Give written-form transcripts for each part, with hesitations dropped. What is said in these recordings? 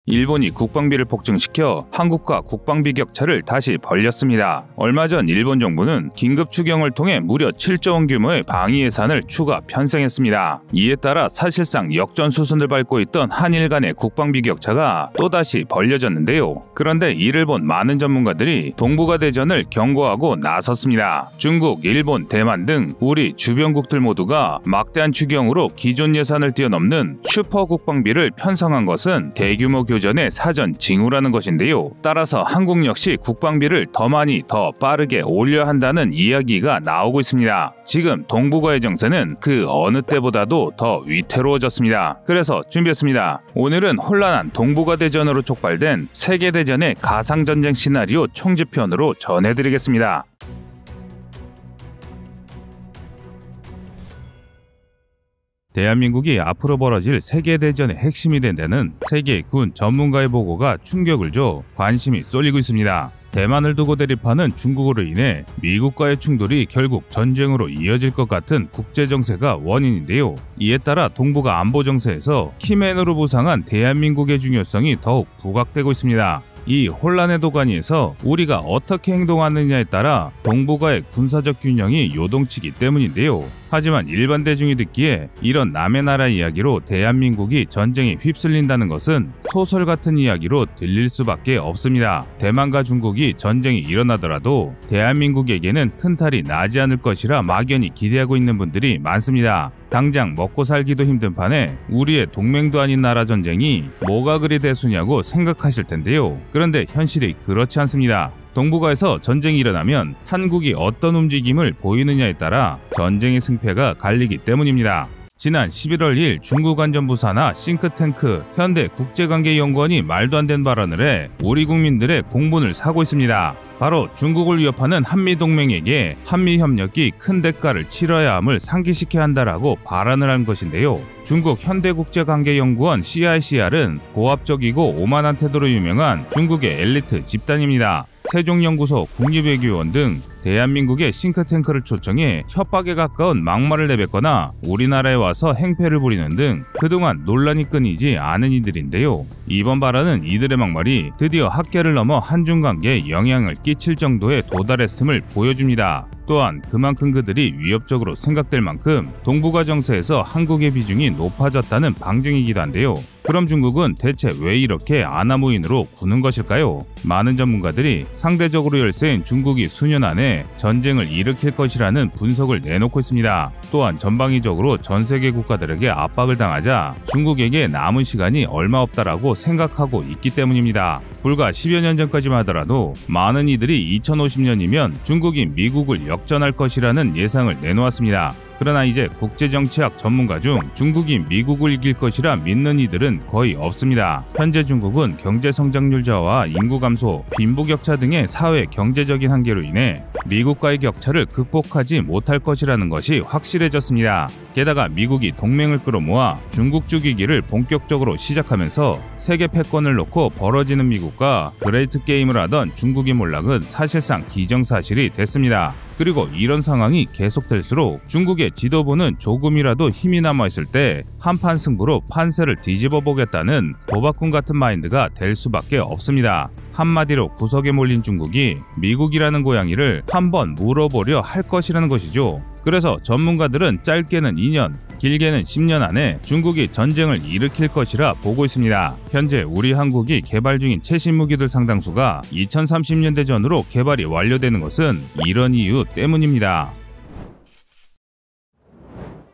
일본이 국방비를 폭증시켜 한국과 국방비 격차를 다시 벌렸습니다. 얼마 전 일본 정부는 긴급 추경을 통해 무려 7조 원 규모의 방위 예산을 추가 편성했습니다. 이에 따라 사실상 역전 수순을 밟고 있던 한일 간의 국방비 격차가 또다시 벌려졌는데요. 그런데 이를 본 많은 전문가들이 동북아 대전을 경고하고 나섰습니다. 중국, 일본, 대만 등 우리 주변국들 모두가 막대한 추경으로 기존 예산을 뛰어넘는 슈퍼 국방비를 편성한 것은 대규모 교전의 사전 징후라는 것인데요. 따라서 한국 역시 국방비를 더 많이 더 빠르게 올려야 한다는 이야기가 나오고 있습니다. 지금 동북아의 정세는 그 어느 때보다도 더 위태로워졌습니다. 그래서 준비했습니다. 오늘은 혼란한 동북아 대전으로 촉발된 세계대전의 가상전쟁 시나리오 총집편으로 전해드리겠습니다. 대한민국이 앞으로 벌어질 세계대전의 핵심이 된다는 세계 군 전문가의 보고가 충격을 줘 관심이 쏠리고 있습니다. 대만을 두고 대립하는 중국으로 인해 미국과의 충돌이 결국 전쟁으로 이어질 것 같은 국제정세가 원인인데요. 이에 따라 동북아 안보정세에서 키맨으로 부상한 대한민국의 중요성이 더욱 부각되고 있습니다. 이 혼란의 도가니에서 우리가 어떻게 행동하느냐에 따라 동북아의 군사적 균형이 요동치기 때문인데요. 하지만 일반 대중이 듣기에 이런 남의 나라 이야기로 대한민국이 전쟁에 휩쓸린다는 것은 소설 같은 이야기로 들릴 수밖에 없습니다. 대만과 중국이 전쟁이 일어나더라도 대한민국에게는 큰 탈이 나지 않을 것이라 막연히 기대하고 있는 분들이 많습니다. 당장 먹고 살기도 힘든 판에 우리의 동맹도 아닌 나라 전쟁이 뭐가 그리 대수냐고 생각하실 텐데요. 그런데 현실이 그렇지 않습니다. 동북아에서 전쟁이 일어나면 한국이 어떤 움직임을 보이느냐에 따라 전쟁의 승패가 갈리기 때문입니다. 지난 11월 1일 중국 안전부 산하 싱크탱크 현대국제관계연구원이 말도 안 되는 발언을 해 우리 국민들의 공분을 사고 있습니다. 바로 중국을 위협하는 한미동맹에게 한미협력이 큰 대가를 치러야 함을 상기시켜야 한다라고 발언을 한 것인데요. 중국 현대국제관계연구원 CICR은 고압적이고 오만한 태도로 유명한 중국의 엘리트 집단입니다. 세종연구소 국립외교원 등 대한민국의 싱크탱크를 초청해 협박에 가까운 막말을 내뱉거나 우리나라에 와서 행패를 부리는 등 그동안 논란이 끊이지 않은 이들인데요. 이번 발언은 이들의 막말이 드디어 학계를 넘어 한중관계에 영향을 끼칠 정도에 도달했음을 보여줍니다. 또한 그만큼 그들이 위협적으로 생각될 만큼 동북아 정세에서 한국의 비중이 높아졌다는 방증이기도 한데요. 그럼 중국은 대체 왜 이렇게 아나무인으로 구는 것일까요? 많은 전문가들이 상대적으로 열세인 중국이 수년 안에 전쟁을 일으킬 것이라는 분석을 내놓고 있습니다. 또한 전방위적으로 전 세계 국가들에게 압박을 당하자 중국에게 남은 시간이 얼마 없다라고 생각하고 있기 때문입니다. 불과 10여 년 전까지만 하더라도 많은 이들이 2050년이면 중국이 미국을 역전할 것이라는 예상을 내놓았습니다. 그러나 이제 국제정치학 전문가 중 중국이 미국을 이길 것이라 믿는 이들은 거의 없습니다. 현재 중국은 경제성장률 저하와 인구 감소, 빈부격차 등의 사회 경제적인 한계로 인해 미국과의 격차를 극복하지 못할 것이라는 것이 확실해졌습니다. 게다가 미국이 동맹을 끌어모아 중국 죽이기를 본격적으로 시작하면서 세계 패권을 놓고 벌어지는 미국과 그레이트 게임을 하던 중국의 몰락은 사실상 기정사실이 됐습니다. 그리고 이런 상황이 계속될수록 중국의 지도부는 조금이라도 힘이 남아있을 때 한판 승부로 판세를 뒤집어 보겠다는 도박꾼 같은 마인드가 될 수밖에 없습니다. 한마디로 구석에 몰린 중국이 미국이라는 고양이를 한번 물어보려 할 것이라는 것이죠. 그래서 전문가들은 짧게는 2년, 길게는 10년 안에 중국이 전쟁을 일으킬 것이라 보고 있습니다. 현재 우리 한국이 개발 중인 최신 무기들 상당수가 2030년대 전으로 개발이 완료되는 것은 이런 이유 때문입니다.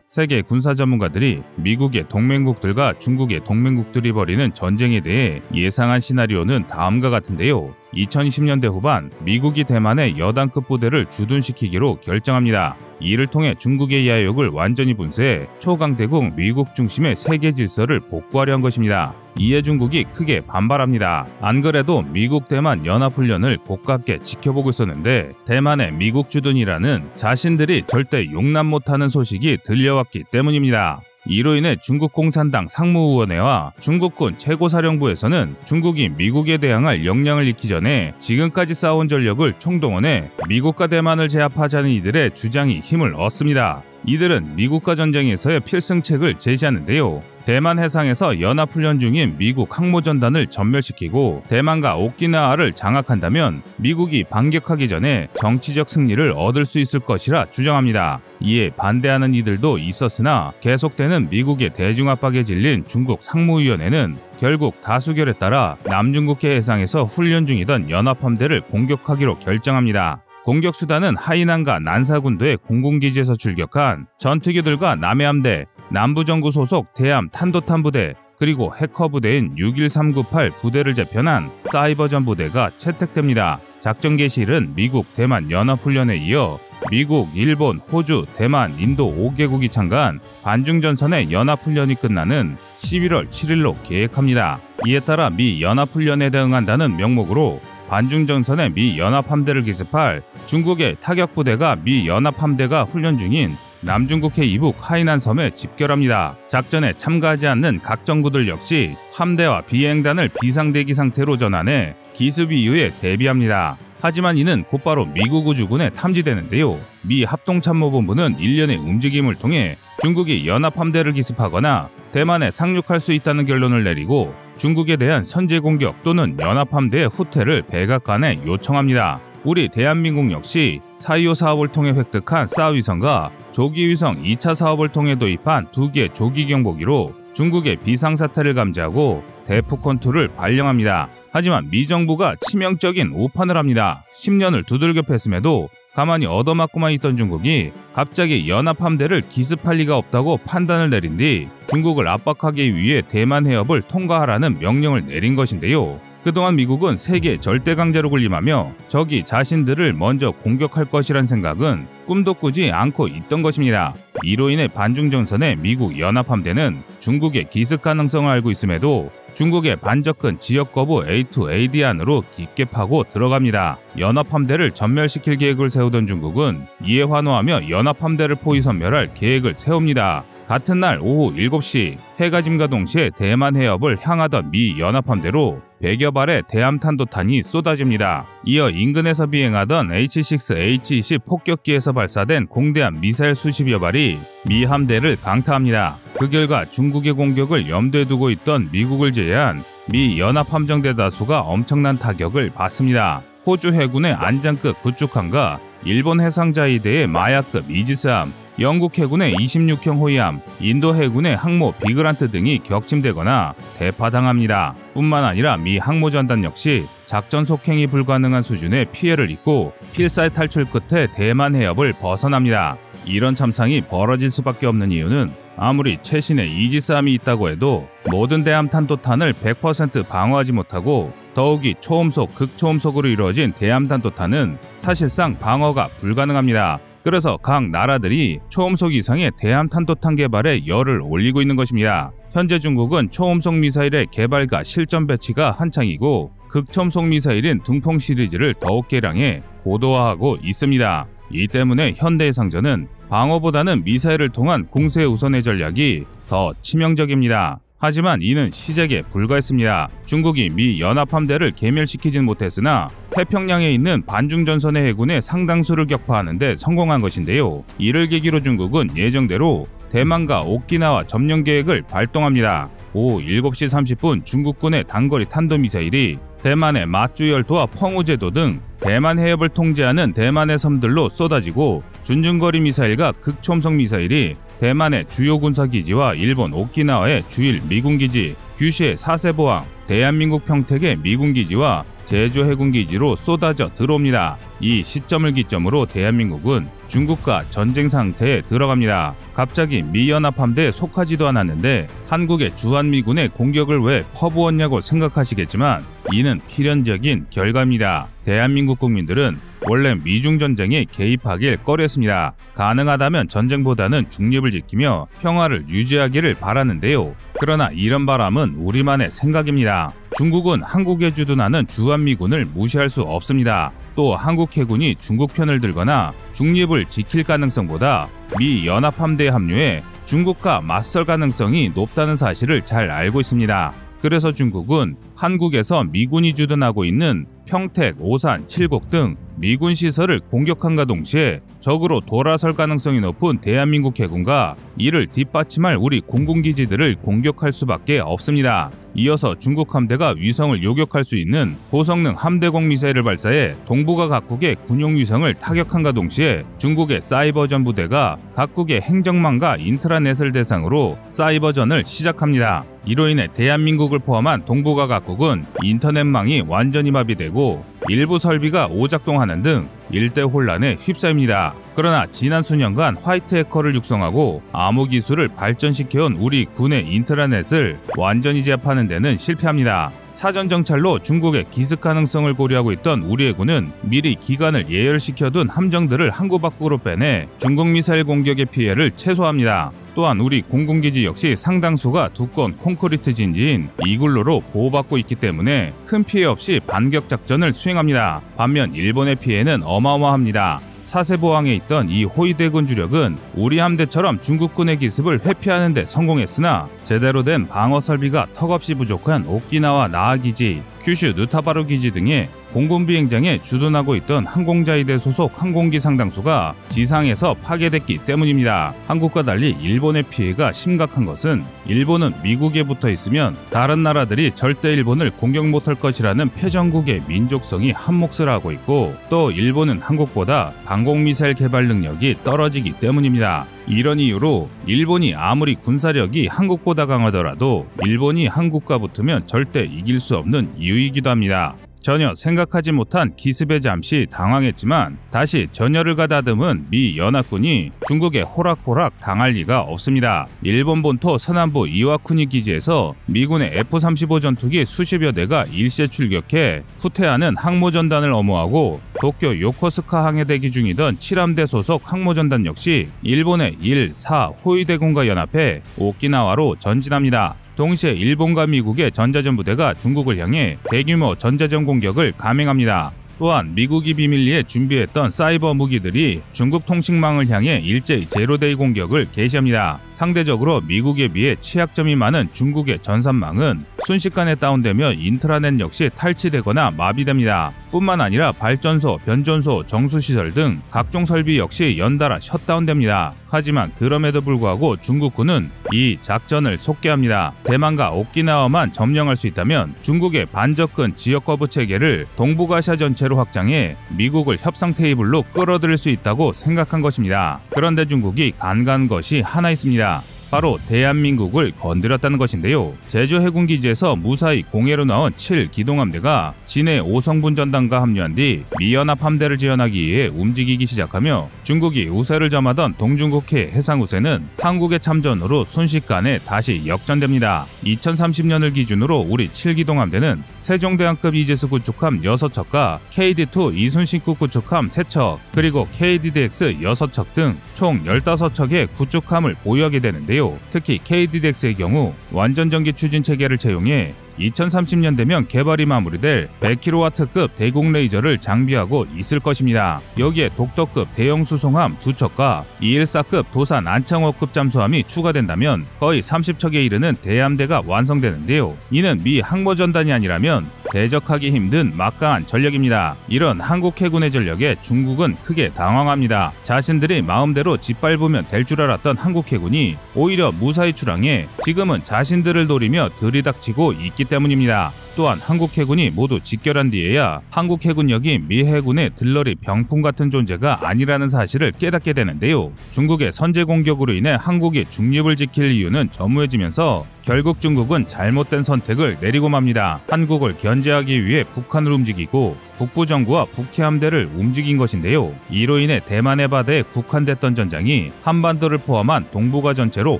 세계 군사 전문가들이 미국의 동맹국들과 중국의 동맹국들이 벌이는 전쟁에 대해 예상한 시나리오는 다음과 같은데요. 2020년대 후반 미국이 대만의 여단급 부대를 주둔시키기로 결정합니다. 이를 통해 중국의 야욕을 완전히 분쇄해 초강대국 미국 중심의 세계 질서를 복구하려 한 것입니다. 이에 중국이 크게 반발합니다. 안 그래도 미국 대만 연합훈련을 고깝게 지켜보고 있었는데 대만의 미국 주둔이라는 자신들이 절대 용납 못하는 소식이 들려왔기 때문입니다. 이로 인해 중국 공산당 상무위원회와 중국군 최고사령부에서는 중국이 미국에 대항할 역량을 잃기 전에 지금까지 쌓아온 전력을 총동원해 미국과 대만을 제압하자는 이들의 주장이 힘을 얻습니다. 이들은 미국과 전쟁에서의 필승책을 제시하는데요. 대만 해상에서 연합훈련 중인 미국 항모전단을 전멸시키고 대만과 오키나와를 장악한다면 미국이 반격하기 전에 정치적 승리를 얻을 수 있을 것이라 주장합니다. 이에 반대하는 이들도 있었으나 계속되는 미국의 대중압박에 질린 중국 상무위원회는 결국 다수결에 따라 남중국해 해상에서 훈련 중이던 연합함대를 공격하기로 결정합니다. 공격 수단은 하이난과 난사군도의 공군기지에서 출격한 전투기들과 남해함대, 남부정구 소속 대함 탄도탄 부대, 그리고 해커 부대인 61398 부대를 재편한 사이버전 부대가 채택됩니다. 작전 개시일은 미국, 대만 연합훈련에 이어 미국, 일본, 호주, 대만, 인도 5개국이 참가한 반중전선의 연합훈련이 끝나는 11월 7일로 계획합니다. 이에 따라 미 연합훈련에 대응한다는 명목으로 반중전선의 미 연합함대를 기습할 중국의 타격부대가 미 연합함대가 훈련 중인 남중국해 이북 하이난 섬에 집결합니다. 작전에 참가하지 않는 각 정부들 역시 함대와 비행단을 비상대기 상태로 전환해 기습 이후에 대비합니다. 하지만 이는 곧바로 미국 우주군에 탐지되는데요. 미 합동참모본부는 일련의 움직임을 통해 중국이 연합함대를 기습하거나 대만에 상륙할 수 있다는 결론을 내리고 중국에 대한 선제 공격 또는 연합함대의 후퇴를 백악관에 요청합니다. 우리 대한민국 역시 4.25 사업을 통해 획득한 싸위성과 조기위성 2차 사업을 통해 도입한 2개의 조기경보기로 중국의 비상사태를 감지하고 대포컨2를 발령합니다. 하지만 미 정부가 치명적인 오판을 합니다. 10년을 두들겨 팼음에도 가만히 얻어맞고만 있던 중국이 갑자기 연합함대를 기습할 리가 없다고 판단을 내린 뒤 중국을 압박하기 위해 대만 해협을 통과하라는 명령을 내린 것인데요. 그동안 미국은 세계 절대 강자로 군림하며 적이 자신들을 먼저 공격할 것이란 생각은 꿈도 꾸지 않고 있던 것입니다. 이로 인해 반중전선의 미국 연합함대는 중국의 기습 가능성을 알고 있음에도 중국의 반접근 지역거부 A2AD 안으로 깊게 파고 들어갑니다. 연합함대를 전멸시킬 계획을 세우던 중국은 이에 환호하며 연합함대를 포위 섬멸할 계획을 세웁니다. 같은 날 오후 7시 해가 짐과 동시에 대만 해협을 향하던 미 연합함대로 100여 발의 대함탄도탄이 쏟아집니다. 이어 인근에서 비행하던 H-6, H-20 폭격기에서 발사된 공대함 미사일 수십여 발이 미 함대를 강타합니다. 그 결과 중국의 공격을 염두에 두고 있던 미국을 제외한 미 연합함정대 다수가 엄청난 타격을 받습니다. 호주 해군의 안장급 구축함과 일본 해상자위대의 마야급 이지스함, 영국 해군의 26형 호위함, 인도 해군의 항모 비그란트 등이 격침되거나 대파당합니다. 뿐만 아니라 미 항모전단 역시 작전 속행이 불가능한 수준의 피해를 입고 필사의 탈출 끝에 대만 해협을 벗어납니다. 이런 참상이 벌어질 수밖에 없는 이유는 아무리 최신의 이지스함이 있다고 해도 모든 대함탄도탄을 100% 방어하지 못하고 더욱이 초음속, 극초음속으로 이루어진 대함탄도탄은 사실상 방어가 불가능합니다. 그래서 각 나라들이 초음속 이상의 대함탄도탄 개발에 열을 올리고 있는 것입니다. 현재 중국은 초음속 미사일의 개발과 실전 배치가 한창이고 극초음속 미사일인 둥펑 시리즈를 더욱 개량해 고도화하고 있습니다. 이 때문에 현대해상전은 방어보다는 미사일을 통한 공세 우선의 전략이 더 치명적입니다. 하지만 이는 시작에 불과했습니다. 중국이 미 연합함대를 괴멸시키진 못했으나 태평양에 있는 반중전선의 해군의 상당수를 격파하는 데 성공한 것인데요. 이를 계기로 중국은 예정대로 대만과 오키나와 점령 계획을 발동합니다. 오후 7시 30분 중국군의 단거리 탄도미사일이 대만의 마쭈열도와 펑우제도 등 대만 해협을 통제하는 대만의 섬들로 쏟아지고 준중거리 미사일과 극초음속 미사일이 대만의 주요 군사기지와 일본 오키나와의 주일 미군기지, 규슈의 사세보항, 대한민국 평택의 미군기지와 제주 해군기지로 쏟아져 들어옵니다. 이 시점을 기점으로 대한민국은 중국과 전쟁 상태에 들어갑니다. 갑자기 미연합함대에 속하지도 않았는데 한국의 주한미군의 공격을 왜 퍼부었냐고 생각하시겠지만 이는 필연적인 결과입니다. 대한민국 국민들은 원래 미중전쟁에 개입하길 꺼렸습니다. 가능하다면 전쟁보다는 중립을 지키며 평화를 유지하기를 바라는데요. 그러나 이런 바람은 우리만의 생각입니다. 중국은 한국에 주둔하는 주한미군을 무시할 수 없습니다. 또 한국 해군이 중국 편을 들거나 중립을 지킬 가능성보다 미 연합함대에 합류해 중국과 맞설 가능성이 높다는 사실을 잘 알고 있습니다. 그래서 중국은 한국에서 미군이 주둔하고 있는 평택, 오산, 칠곡 등 미군 시설을 공격함과 동시에 적으로 돌아설 가능성이 높은 대한민국 해군과 이를 뒷받침할 우리 공군기지들을 공격할 수밖에 없습니다. 이어서 중국 함대가 위성을 요격할 수 있는 고성능 함대공 미사일을 발사해 동북아 각국의 군용 위성을 타격함과 동시에 중국의 사이버전 부대가 각국의 행정망과 인트라넷을 대상으로 사이버전을 시작합니다. 이로 인해 대한민국을 포함한 동북아 각국은 인터넷망이 완전히 마비되고 일부 설비가 오작동하는 등 일대 혼란에 휩싸입니다. 그러나 지난 수년간 화이트 해커를 육성하고 암호 기술을 발전시켜온 우리 군의 인트라넷을 완전히 제압하는 데는 실패합니다. 사전 정찰로 중국의 기습 가능성을 고려하고 있던 우리 해군은 미리 기간을 예열시켜둔 함정들을 항구 밖으로 빼내 중국 미사일 공격의 피해를 최소화합니다. 또한 우리 공군기지 역시 상당수가 두꺼운 콘크리트 진지인 이글루로 보호받고 있기 때문에 큰 피해 없이 반격 작전을 수행합니다. 반면 일본의 피해는 어마어마합니다. 사세보항에 있던 이 호위대군 주력은 우리 함대처럼 중국군의 기습을 회피하는 데 성공했으나 제대로 된 방어 설비가 턱없이 부족한 오키나와 나하기지, 큐슈 누타바루 기지 등의 공군 비행장에 주둔하고 있던 항공자위대 소속 항공기 상당수가 지상에서 파괴됐기 때문입니다. 한국과 달리 일본의 피해가 심각한 것은 일본은 미국에 붙어 있으면 다른 나라들이 절대 일본을 공격 못할 것이라는 패전국의 민족성이 한몫을 하고 있고, 또 일본은 한국보다 방공미사일 개발 능력이 떨어지기 때문입니다. 이런 이유로 일본이 아무리 군사력이 한국보다 강하더라도 일본이 한국과 붙으면 절대 이길 수 없는 이유이기도 합니다. 전혀 생각하지 못한 기습에 잠시 당황했지만 다시 전열을 가다듬은 미 연합군이 중국에 호락호락 당할 리가 없습니다. 일본 본토 서남부 이와쿠니 기지에서 미군의 F-35 전투기 수십여 대가 일시에 출격해 후퇴하는 항모전단을 엄호하고 도쿄 요코스카 항해 대기 중이던 7함대 소속 항모전단 역시 일본의 1, 4 호위대군과 연합해 오키나와로 전진합니다. 동시에 일본과 미국의 전자전 부대가 중국을 향해 대규모 전자전 공격을 감행합니다. 또한 미국이 비밀리에 준비했던 사이버 무기들이 중국 통신망을 향해 일제히 제로데이 공격을 개시합니다. 상대적으로 미국에 비해 취약점이 많은 중국의 전산망은 순식간에 다운되며 인트라넷 역시 탈취되거나 마비됩니다. 뿐만 아니라 발전소, 변전소, 정수시설 등 각종 설비 역시 연달아 셧다운됩니다. 하지만 그럼에도 불구하고 중국군은 이 작전을 속개합니다. 대만과 오키나와만 점령할 수 있다면 중국의 반접근 지역거부 체계를 동북아시아 전체로 확장해 미국을 협상 테이블로 끌어들일 수 있다고 생각한 것입니다. 그런데 중국이 간과한 것이 하나 있습니다. 바로 대한민국을 건드렸다는 것인데요. 제주 해군기지에서 무사히 공해로 나온 7기동함대가 진해 오성분 전단과 합류한 뒤 미연합 함대를 지원하기 위해 움직이기 시작하며 중국이 우세를 점하던 동중국해 해상우세는 한국의 참전으로 순식간에 다시 역전됩니다. 2030년을 기준으로 우리 7기동함대는 세종대왕급 이제스 구축함 6척과 KD2 이순신급 구축함 3척, 그리고 KDDX 6척 등 총 15척의 구축함을 보유하게 되는데요. 특히 KDDX의 경우 완전전기 추진 체계를 채용해 2030년 되면 개발이 마무리될 100kW급 대공 레이저를 장비하고 있을 것입니다. 여기에 독도급 대형 수송함 2척과 214급 도산 안창호급 잠수함이 추가된다면 거의 30척에 이르는 대함대가 완성되는데요. 이는 미 항모전단이 아니라면 대적하기 힘든 막강한 전력입니다. 이런 한국 해군의 전력에 중국은 크게 당황합니다. 자신들이 마음대로 짓밟으면 될 줄 알았던 한국 해군이 오히려 무사히 출항해 지금은 자신들을 노리며 들이닥치고 있기 때문입니다. 또한 한국 해군이 모두 직결한 뒤에야 한국 해군력이 미 해군의 들러리 병풍 같은 존재가 아니라는 사실을 깨닫게 되는데요. 중국의 선제 공격으로 인해 한국이 중립을 지킬 이유는 전무해지면서 결국 중국은 잘못된 선택을 내리고 맙니다. 한국을 견제하기 위해 북한을 움직이고 북부정부와 북해함대를 움직인 것인데요. 이로 인해 대만해 바다에 국한됐던 전장이 한반도를 포함한 동북아 전체로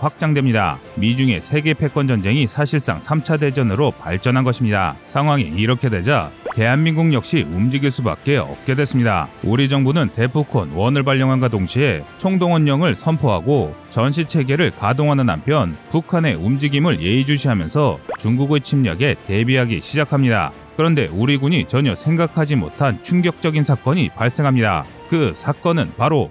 확장됩니다. 미중의 세계 패권 전쟁이 사실상 3차 대전으로 발전한 것입니다. 상황이 이렇게 되자 대한민국 역시 움직일 수밖에 없게 됐습니다. 우리 정부는 대포콘 1을 발령함과 동시에 총동원령을 선포하고 전시체계를 가동하는 한편 북한의 움직임을 예의주시하면서 중국의 침략에 대비하기 시작합니다. 그런데 우리 군이 전혀 생각하지 못한 충격적인 사건이 발생합니다. 그 사건은 바로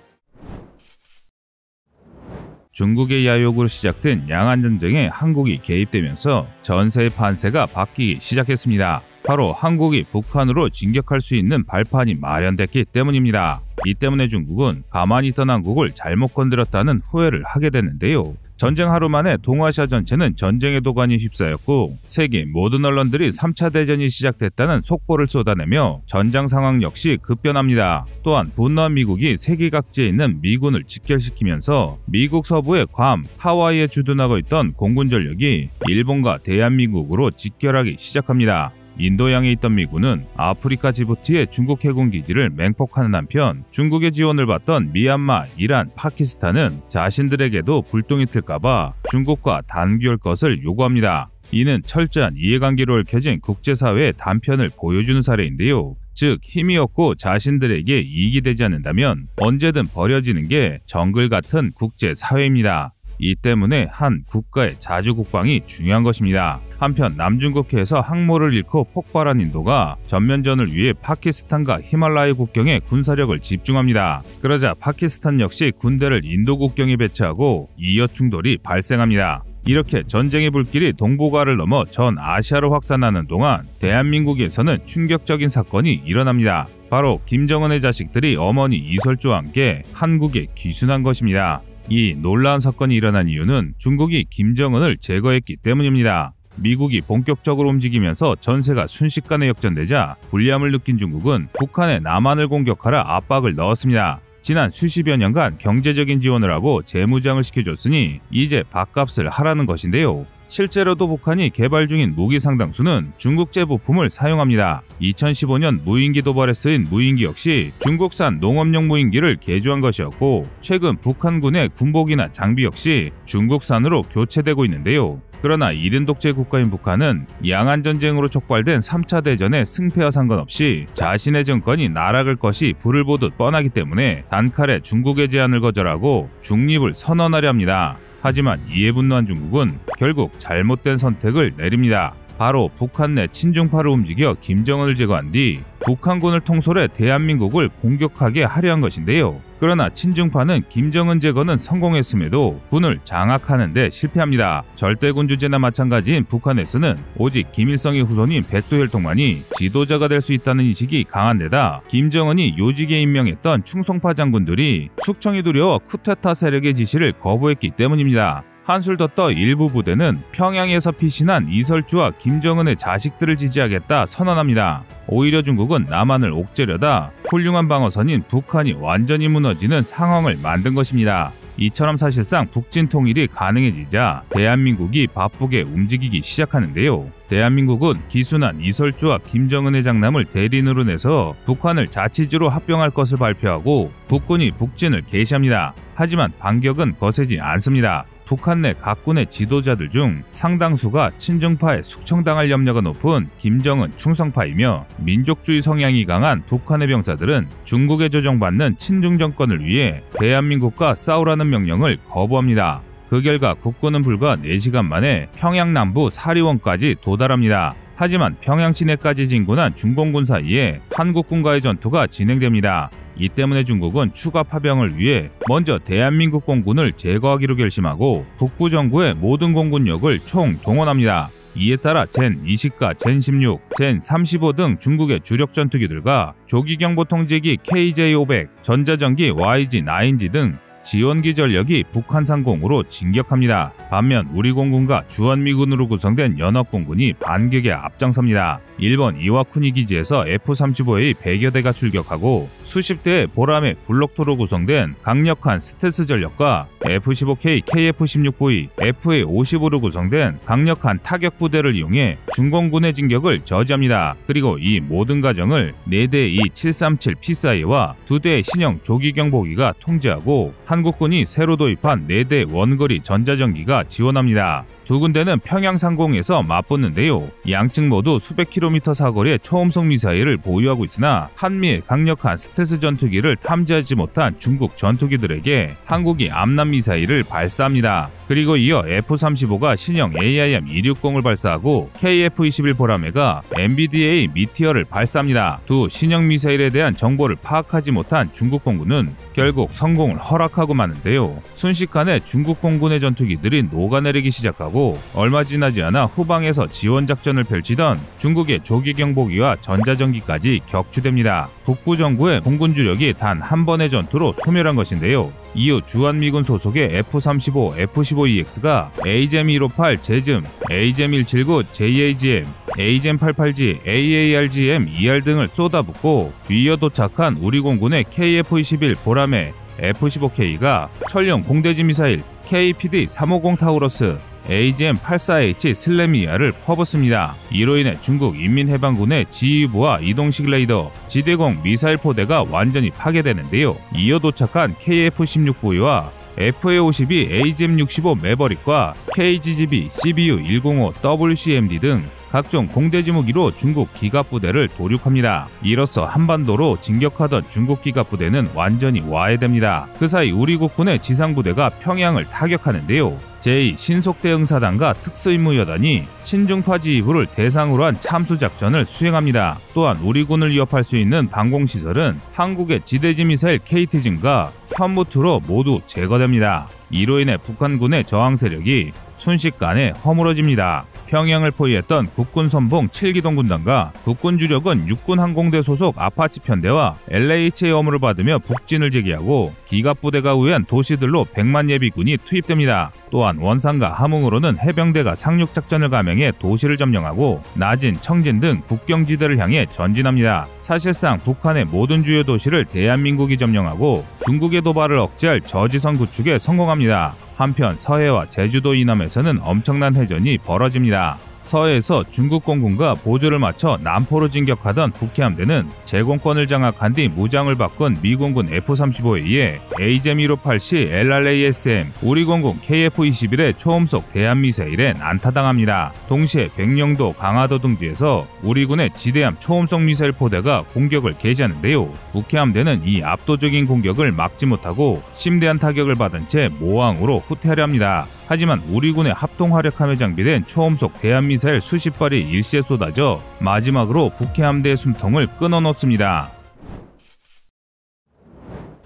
중국의 야욕으로 시작된 양안전쟁에 한국이 개입되면서 전세의 판세가 바뀌기 시작했습니다. 바로 한국이 북한으로 진격할 수 있는 발판이 마련됐기 때문입니다. 이 때문에 중국은 가만히 있던 한국을 잘못 건드렸다는 후회를 하게 됐는데요. 전쟁 하루 만에 동아시아 전체는 전쟁의 도가니에 휩싸였고 세계 모든 언론들이 3차 대전이 시작됐다는 속보를 쏟아내며 전장 상황 역시 급변합니다. 또한 분노한 미국이 세계 각지에 있는 미군을 직결시키면서 미국 서부의 괌, 하와이에 주둔하고 있던 공군 전력이 일본과 대한민국으로 직결하기 시작합니다. 인도양에 있던 미군은 아프리카 지부티의 중국 해군 기지를 맹폭하는 한편 중국의 지원을 받던 미얀마, 이란, 파키스탄은 자신들에게도 불똥이 틀까봐 중국과 단교할 것을 요구합니다. 이는 철저한 이해관계로 얽혀진 국제사회의 단편을 보여주는 사례인데요. 즉 힘이 없고 자신들에게 이익이 되지 않는다면 언제든 버려지는 게 정글 같은 국제사회입니다. 이 때문에 한 국가의 자주국방이 중요한 것입니다. 한편 남중국해에서 항모를 잃고 폭발한 인도가 전면전을 위해 파키스탄과 히말라야 국경에 군사력을 집중합니다. 그러자 파키스탄 역시 군대를 인도 국경에 배치하고 이어 충돌이 발생합니다. 이렇게 전쟁의 불길이 동북아를 넘어 전 아시아로 확산하는 동안 대한민국에서는 충격적인 사건이 일어납니다. 바로 김정은의 자식들이 어머니 이설주와 함께 한국에 귀순한 것입니다. 이 놀라운 사건이 일어난 이유는 중국이 김정은을 제거했기 때문입니다. 미국이 본격적으로 움직이면서 전세가 순식간에 역전되자 불리함을 느낀 중국은 북한의 남한을 공격하라 압박을 넣었습니다. 지난 수십여 년간 경제적인 지원을 하고 재무장을 시켜줬으니 이제 밥값을 하라는 것인데요. 실제로도 북한이 개발 중인 무기 상당수는 중국제 부품을 사용합니다. 2015년 무인기 도발에 쓰인 무인기 역시 중국산 농업용 무인기를 개조한 것이었고 최근 북한군의 군복이나 장비 역시 중국산으로 교체되고 있는데요. 그러나 1인 독재 국가인 북한은 양안전쟁으로 촉발된 3차 대전의 승패와 상관없이 자신의 정권이 날아갈 것이 불을 보듯 뻔하기 때문에 단칼에 중국의 제안을 거절하고 중립을 선언하려 합니다. 하지만 이에 분노한 중국은 결국 잘못된 선택을 내립니다. 바로 북한 내 친중파를 움직여 김정은을 제거한 뒤 북한군을 통솔해 대한민국을 공격하게 하려 한 것인데요. 그러나 친중파는 김정은 제거는 성공했음에도 군을 장악하는 데 실패합니다. 절대군 주제나 마찬가지인 북한에서는 오직 김일성의 후손인 백두혈통만이 지도자가 될 수 있다는 인식이 강한 데다 김정은이 요직에 임명했던 충성파 장군들이 숙청이 두려워 쿠데타 세력의 지시를 거부했기 때문입니다. 한술 더 떠 일부 부대는 평양에서 피신한 이설주와 김정은의 자식들을 지지하겠다 선언합니다. 오히려 중국은 남한을 옥죄려다 훌륭한 방어선인 북한이 완전히 무너지는 상황을 만든 것입니다. 이처럼 사실상 북진 통일이 가능해지자 대한민국이 바쁘게 움직이기 시작하는데요. 대한민국은 기순한 이설주와 김정은의 장남을 대리인으로 내서 북한을 자치주로 합병할 것을 발표하고 북군이 북진을 개시합니다. 하지만 반격은 거세지 않습니다. 북한 내 각군의 지도자들 중 상당수가 친중파에 숙청당할 염려가 높은 김정은 충성파이며 민족주의 성향이 강한 북한의 병사들은 중국에 조정받는 친중 정권을 위해 대한민국과 싸우라는 명령을 거부합니다. 그 결과 국군은 불과 4시간 만에 평양 남부 사리원까지 도달합니다. 하지만 평양 시내까지 진군한 중공군 사이에 한국군과의 전투가 진행됩니다. 이 때문에 중국은 추가 파병을 위해 먼저 대한민국 공군을 제거하기로 결심하고 북부 정부의 모든 공군력을 총동원합니다. 이에 따라 젠20과 젠16, 젠35 등 중국의 주력 전투기들과 조기경보통제기 KJ-500, 전자전기 YG-9G 등 지원기 전력이 북한 상공으로 진격합니다. 반면 우리 공군과 주한미군으로 구성된 연합공군이 반격에 앞장섭니다. 일본 이와쿠니 기지에서 F-35A 100여 대가 출격하고 수십 대의 보람의 블록토로 구성된 강력한 스텔스 전력과 F-15K, KF-16V, FA-55로 구성된 강력한 타격 부대를 이용해 중공군의 진격을 저지합니다. 그리고 이 모든 과정을 4대의 E-737 피사이와 2대의 신형 조기경보기가 통제하고 한국군이 새로 도입한 4대 원거리 전자전기가 지원합니다. 두 군데는 평양 상공에서 맞붙는데요. 양측 모두 수백 킬로미터 사거리의 초음속 미사일을 보유하고 있으나 한미의 강력한 스텔스 전투기를 탐지하지 못한 중국 전투기들에게 한국이 암남 미사일을 발사합니다. 그리고 이어 F-35가 신형 AIM-260을 발사하고 KF-21 보라매가 MBDA 미티어를 발사합니다. 두 신형 미사일에 대한 정보를 파악하지 못한 중국 공군은 결국 성공을 허락하고 추격하고 마는데요. 순식간에 중국 공군의 전투기들이 녹아내리기 시작하고 얼마 지나지 않아 후방에서 지원 작전을 펼치던 중국의 조기 경보기와 전자전기까지 격추됩니다. 북부 정부의 공군 주력이 단 한 번의 전투로 소멸한 것인데요. 이후 주한미군 소속의 F-35, F-15EX가 AGM-158 제즘, AGM-179 JAGM, AGM-88G, AARGM, ER 등을 쏟아붓고 뒤이어 도착한 우리 공군의 KF-21 보라매, F-15K가 천령 공대지 미사일 KPD-350 타우러스, AGM-84H 슬래미아를 퍼붓습니다. 이로 인해 중국 인민해방군의 지휘부와 이동식 레이더, 지대공 미사일 포대가 완전히 파괴되는데요. 이어 도착한 KF-16부와 FA-52 AGM-65 매버릭과 KGGB CBU-105 WCMD 등 각종 공대지 무기로 중국 기갑부대를 도륙합니다. 이로써 한반도로 진격하던 중국 기갑부대는 완전히 와해됩니다. 그 사이 우리 국군의 지상부대가 평양을 타격하는데요. 제2신속대응사단과 특수임무여단이 친중파 지휘부를 대상으로 한 참수작전을 수행합니다. 또한 우리 군을 위협할 수 있는 방공시설은 한국의 지대지 미사일 KT즘과 현무투로 모두 제거됩니다. 이로 인해 북한군의 저항 세력이 순식간에 허물어집니다. 평양을 포위했던 국군 선봉 7기동 군단과 국군 주력은 육군 항공대 소속 아파치 편대와 LH의 엄호를 받으며 북진을 제기하고 기갑부대가 우회한 도시들로 100만 예비군이 투입됩니다. 또한 원산과 함흥으로는 해병대가 상륙작전을 감행해 도시를 점령하고 나진, 청진 등 국경지대를 향해 전진합니다. 사실상 북한의 모든 주요 도시를 대한민국이 점령하고 중국의 도발을 억제할 저지선 구축에 성공합니다. 한편 서해와 제주도 이남에서는 엄청난 해전이 벌어집니다. 서해에서 중국 공군과 보조를 맞춰 남포로 진격하던 북해함대는 제공권을 장악한 뒤 무장을 바꾼 미공군 F-35에 의해 AGM-158C LRASM, 우리 공군 KF-21의 초음속 대한미사일에 난타당합니다. 동시에 백령도, 강화도 등지에서 우리군의 지대함 초음속 미사일 포대가 공격을 개시하는데요. 북해함대는 이 압도적인 공격을 막지 못하고 심대한 타격을 받은 채 모항으로 후퇴하려 합니다. 하지만 우리 군의 합동화력함에 장비된 초음속 대한미사일 수십 발이 일시에 쏟아져 마지막으로 북해함대의 숨통을 끊어놓습니다.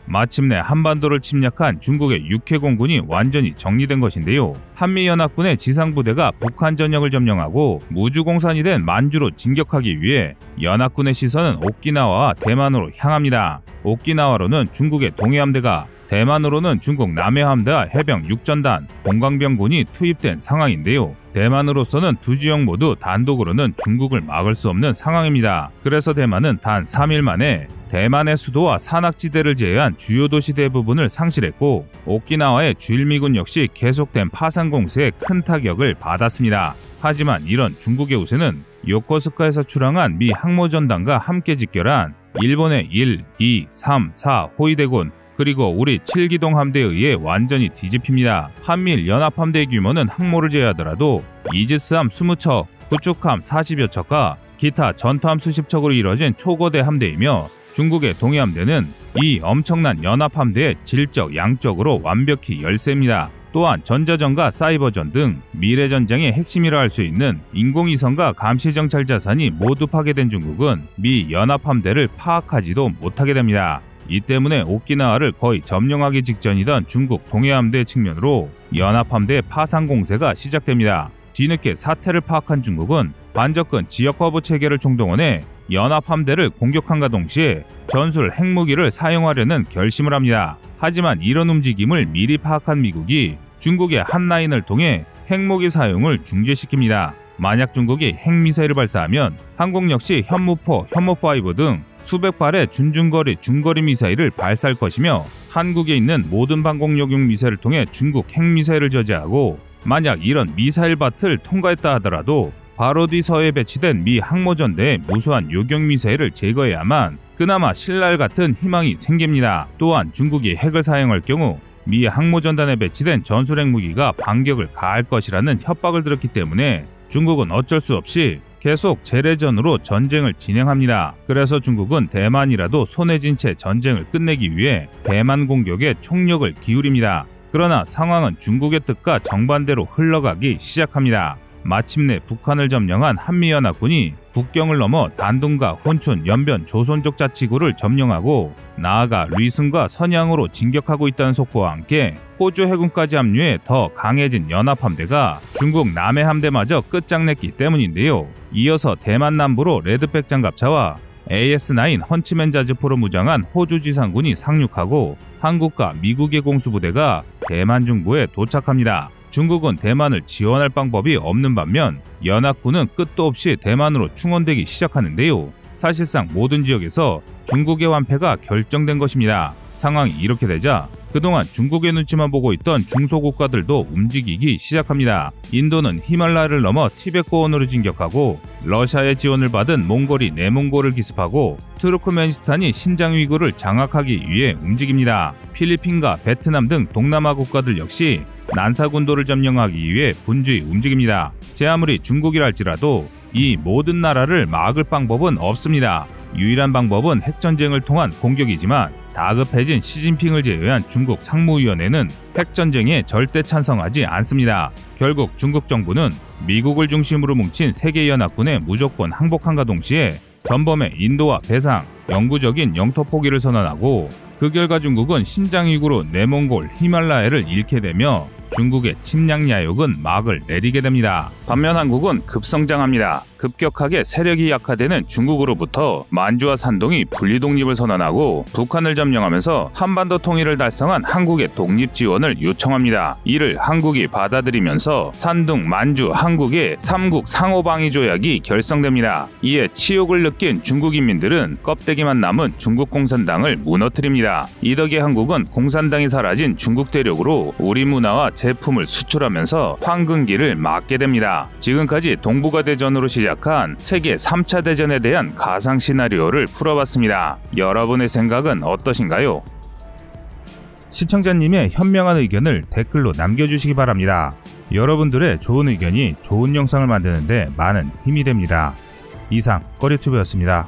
마침내 한반도를 침략한 중국의 육해 공군이 완전히 정리된 것인데요. 한미연합군의 지상부대가 북한 전역을 점령하고 무주공산이 된 만주로 진격하기 위해 연합군의 시선은 오키나와와 대만으로 향합니다. 오키나와로는 중국의 동해함대가, 대만으로는 중국 남해함대와 해병 6전단, 공강병군이 투입된 상황인데요. 대만으로서는 두 지역 모두 단독으로는 중국을 막을 수 없는 상황입니다. 그래서 대만은 단 3일 만에 대만의 수도와 산악지대를 제외한 주요 도시 대부분을 상실했고 오키나와의 주일미군 역시 계속된 파상 공세에 큰 타격을 받았습니다. 하지만 이런 중국의 우세는 요코스카에서 출항한 미 항모전단과 함께 직결한 일본의 1, 2, 3, 4 호위대군 그리고 우리 7기동 함대에 의해 완전히 뒤집힙니다. 한미일 연합함대의 규모는 항모를 제외하더라도 이지스함 20척, 구축함 40여 척과 기타 전투함 수십 척으로 이뤄진 초거대 함대이며 중국의 동해함대는 이 엄청난 연합함대의 질적, 양적으로 완벽히 열세입니다. 또한 전자전과 사이버전 등 미래전쟁의 핵심이라 할 수 있는 인공위성과 감시정찰 자산이 모두 파괴된 중국은 미 연합함대를 파악하지도 못하게 됩니다. 이 때문에 오키나와를 거의 점령하기 직전이던 중국 동해함대 측면으로 연합함대 파상 공세가 시작됩니다. 뒤늦게 사태를 파악한 중국은 반접근 지역화부 체계를 총동원해 연합함대를 공격함과 동시에 전술 핵무기를 사용하려는 결심을 합니다. 하지만 이런 움직임을 미리 파악한 미국이 중국의 한 라인을 통해 핵무기 사용을 중지시킵니다. 만약 중국이 핵미사일을 발사하면 한국 역시 현무포, 현무5 등 수백 발의 중거리 미사일을 발사할 것이며 한국에 있는 모든 방공용용 미사일을 통해 중국 핵미사일을 저지하고 만약 이런 미사일 밭을 통과했다 하더라도 바로 뒤 서해에 배치된 미 항모전대의 무수한 요격미사일을 제거해야만 그나마 신랄 같은 희망이 생깁니다. 또한 중국이 핵을 사용할 경우 미 항모전단에 배치된 전술핵무기가 반격을 가할 것이라는 협박을 들었기 때문에 중국은 어쩔 수 없이 계속 재래전으로 전쟁을 진행합니다. 그래서 중국은 대만이라도 손에 쥔 채 전쟁을 끝내기 위해 대만 공격에 총력을 기울입니다. 그러나 상황은 중국의 뜻과 정반대로 흘러가기 시작합니다. 마침내 북한을 점령한 한미연합군이 국경을 넘어 단둥과 훈춘, 연변, 조선족 자치구를 점령하고 나아가 리순과 선양으로 진격하고 있다는 속보와 함께 호주 해군까지 합류해 더 강해진 연합함대가 중국 남해 함대마저 끝장냈기 때문인데요. 이어서 대만 남부로 레드백 장갑차와 AS-9 헌치맨 자주포로 무장한 호주 지상군이 상륙하고 한국과 미국의 공수부대가 대만 중부에 도착합니다. 중국은 대만을 지원할 방법이 없는 반면 연합군은 끝도 없이 대만으로 충원되기 시작하는데요. 사실상 모든 지역에서 중국의 완패가 결정된 것입니다. 상황이 이렇게 되자 그동안 중국의 눈치만 보고 있던 중소국가들도 움직이기 시작합니다. 인도는 히말라야를 넘어 티벳 고원으로 진격하고 러시아의 지원을 받은 몽골이 내몽골을 기습하고 투르크메니스탄이 신장 위구르를 장악하기 위해 움직입니다. 필리핀과 베트남 등 동남아 국가들 역시 난사군도를 점령하기 위해 분주히 움직입니다. 제 아무리 중국이라 할지라도 이 모든 나라를 막을 방법은 없습니다. 유일한 방법은 핵전쟁을 통한 공격이지만 다급해진 시진핑을 제외한 중국 상무위원회는 핵전쟁에 절대 찬성하지 않습니다. 결국 중국 정부는 미국을 중심으로 뭉친 세계연합군에 무조건 항복함과 동시에 전범의 인도와 배상, 영구적인 영토 포기를 선언하고 그 결과 중국은 신장 위구르, 내몽골, 히말라야를 잃게 되며 중국의 침략 야욕은 막을 내리게 됩니다. 반면 한국은 급성장합니다. 급격하게 세력이 약화되는 중국으로부터 만주와 산동이 분리독립을 선언하고 북한을 점령하면서 한반도 통일을 달성한 한국의 독립 지원을 요청합니다. 이를 한국이 받아들이면서 산둥, 만주, 한국의 3국 상호방위 조약이 결성됩니다. 이에 치욕을 느낀 중국 인민들은 껍데기만 남은 중국 공산당을 무너뜨립니다. 이 덕에 한국은 공산당이 사라진 중국 대륙으로 우리 문화와 제품을 수출하면서 황금기를 맞게 됩니다. 지금까지 동북아 대전으로 시작한 세계 3차 대전에 대한 가상 시나리오를 풀어봤습니다. 여러분의 생각은 어떠신가요? 시청자님의 현명한 의견을 댓글로 남겨주시기 바랍니다. 여러분들의 좋은 의견이 좋은 영상을 만드는데 많은 힘이 됩니다. 이상 꺼리튜브였습니다.